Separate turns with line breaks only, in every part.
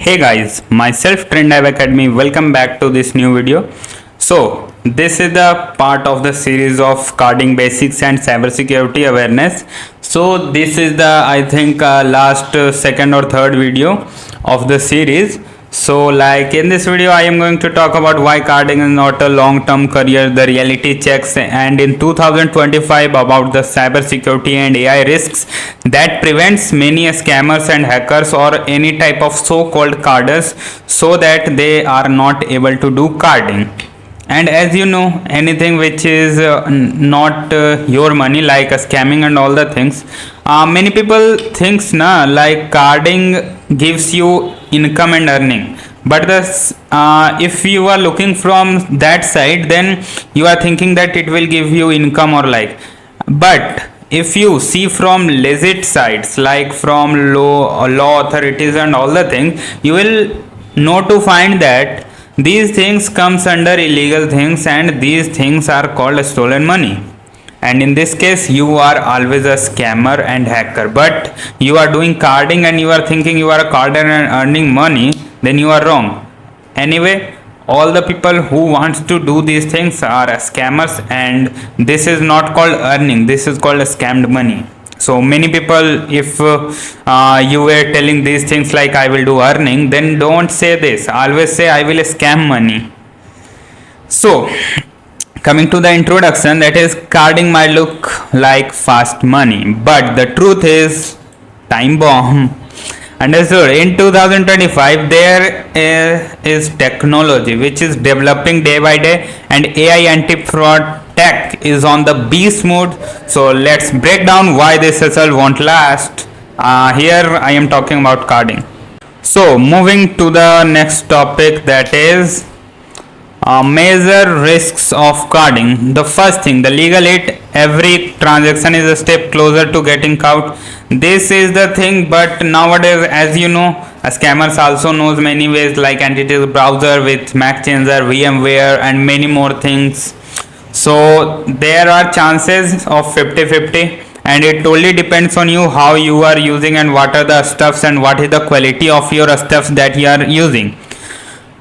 Hey guys, myself Trend Academy. Welcome back to this new video. So this is the part of the series of coding basics and cybersecurity awareness. So this is the I think last second or third video of the series. So like in this video I am going to talk about why coding is not a long term career, the reality checks, and in 2025 about the cybersecurity and AI risks that prevents many scammers and hackers or any type of so called carders so that they are not able to do carding. And as you know, anything which is not your money, like scamming and all the things, many people thinks like carding gives you income and earning, but if you are looking from that side, then you are thinking that it will give you income or like. But if you see from legit sides, like from law authorities and all the things, you will know to find that these things comes under illegal things, and these things are called stolen money. And in this case you are always a scammer and hacker, but you are doing carding and you are thinking you are a carder and earning money, then you are wrong. Anyway, all the people who wants to do these things are scammers, and this is not called earning, this is called scammed money. So many people, if you were telling these things like I will do earning, then don't say this, always say I will scam money. So coming to the introduction, that is, carding might look like fast money, but the truth is time bomb. Understood? In 2025 there is technology which is developing day by day, and AI anti-fraud tech is on the beast mode. So let's break down why this hustle won't last. Here I am talking about carding. So moving to the next topic, that is major risks of carding. The first thing, the legal hit. Every transaction is a step closer to getting caught. This is the thing, but nowadays, as you know, scammers also knows many ways, like antivirus browser with Mac Changer, VMware, and many more things. So there are chances of 50-50, and it totally depends on you how you are using and what are the stuffs and what is the quality of your stuffs that you are using.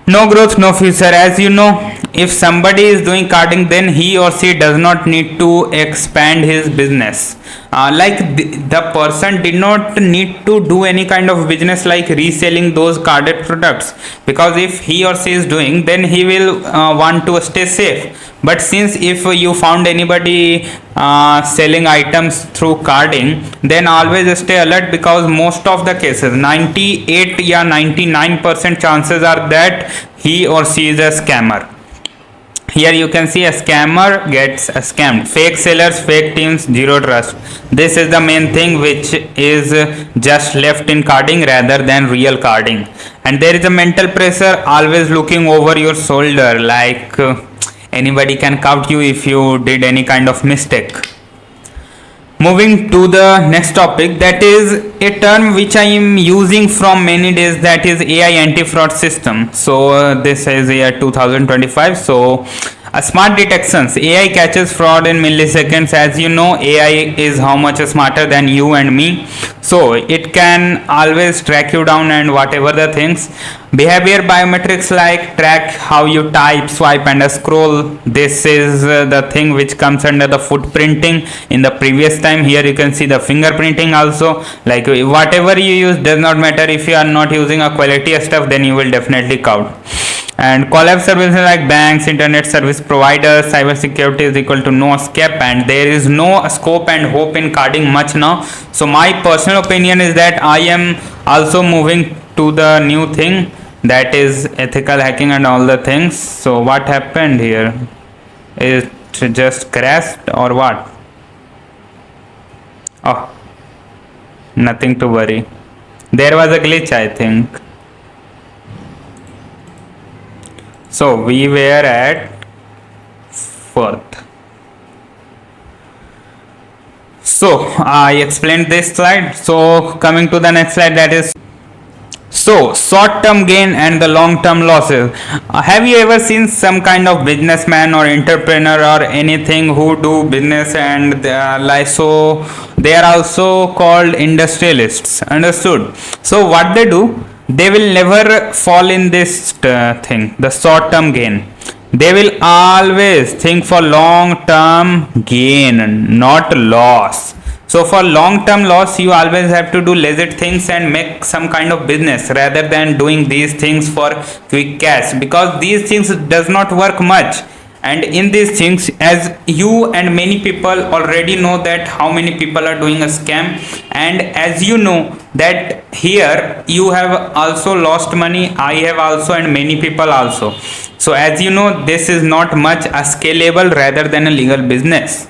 No growth, no future. As you know, if somebody is doing carding, then he or she does not need to expand his business. The person did not need to do any kind of business like reselling those carded products, because if he or she is doing, then he will want to stay safe. But since if you found anybody selling items through carding, then always stay alert, because most of the cases, 98 or 99% chances are that he or she is a scammer. Here you can see a scammer gets scammed. Fake sellers, fake teams, zero trust. This is the main thing which is just left in carding rather than real carding. And there is a mental pressure always looking over your shoulder, like anybody can count you if you did any kind of mistake. Moving to the next topic, that is a term which I am using from many days, that is AI anti-fraud system. So this is year 2025. So smart detections. AI catches fraud in milliseconds. As you know, AI is how much smarter than you and me. So it can always track you down and whatever the things. Behavior biometrics, like track how you type, swipe and scroll. This is the thing which comes under the footprinting in the previous time. Here you can see the fingerprinting also. Like whatever you use does not matter. If you are not using a quality stuff, then you will definitely count. And collab services like banks, internet service providers, cybersecurity is equal to no escape, and there is no scope and hope in carding much now. So my personal opinion is that I am also moving to the new thing, that is ethical hacking and all the things. So what happened here? It just crashed or what? Oh, nothing to worry. There was a glitch, I think. So we were at 4th. So I explained this slide. So coming to the next slide, that is, so short-term gain and the long-term losses. Have you ever seen some kind of businessman or entrepreneur or anything who do business, and so they are also called industrialists? Understood? So what they do, they will never fall in this thing, the short term gain. They will always think for long term gain, not loss. So for long term loss, you always have to do legit things and make some kind of business rather than doing these things for quick cash, because these things does not work much. And in these things, as you and many people already know that how many people are doing a scam, and as you know that here you have also lost money, I have also, and many people also. So as you know, this is not much a scalable rather than a legal business.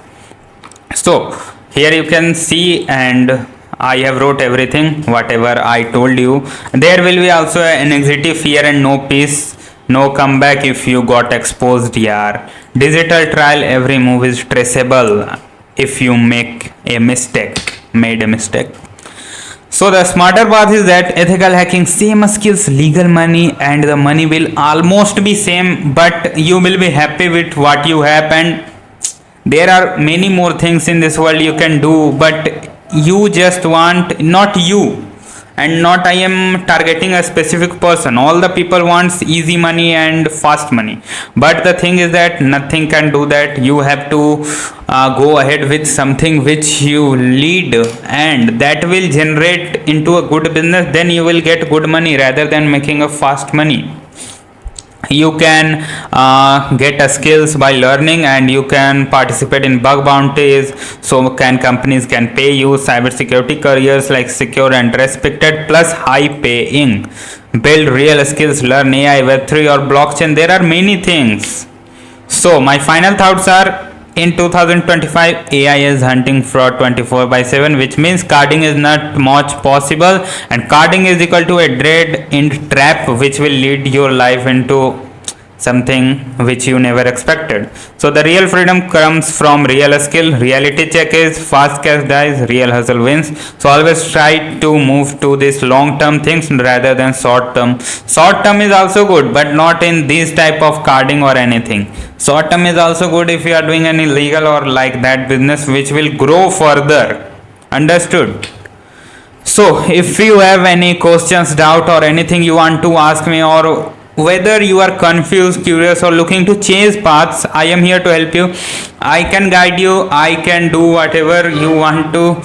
So here you can see, and I have wrote everything whatever I told you. There will be also anxiety, fear and no peace, no comeback if you got exposed. Yeah, digital trial, every move is traceable if you make a mistake, made a mistake. So the smarter path is that ethical hacking, same skills, legal money, and the money will almost be same, but you will be happy with what you have. And there are many more things in this world you can do, but you just want, not you, and not I am targeting a specific person, all the people wants easy money and fast money, but the thing is that nothing can do that. You have to go ahead with something which you lead and that will generate into a good business, then you will get good money rather than making a fast money. You can get skills by learning, and you can participate in bug bounties, so can companies can pay you. Cybersecurity careers like secure and respected plus high paying. Build real skills, learn AI, web3 or blockchain. There are many things. So my final thoughts are, in 2025, AI is hunting fraud 24/7, which means carding is not much possible, and carding is equal to a dead end trap which will lead your life into something which you never expected. So the real freedom comes from real skill. Reality check is fast cash dies, real hustle wins. So always try to move to these long term things rather than short term. Short term is also good, but not in this type of carding or anything. Short term is also good if you are doing any legal or like that business which will grow further. Understood? So if you have any questions, doubt or anything you want to ask me, or whether you are confused, curious or looking to change paths, I am here to help you. I can guide you, I can do whatever you want to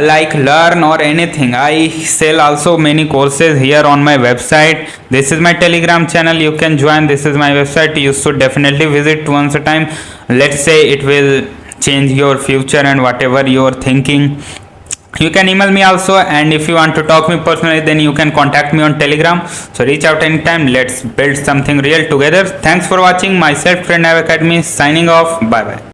like learn or anything. I sell also many courses here on my website. This is my Telegram channel, you can join. This is my website, you should definitely visit once a time. Let's say it will change your future and whatever you are thinking. You can email me also, and if you want to talk me personally, then you can contact me on Telegram. So reach out anytime. Let's build something real together. Thanks for watching. Myself, Trend Academy, signing off. Bye bye.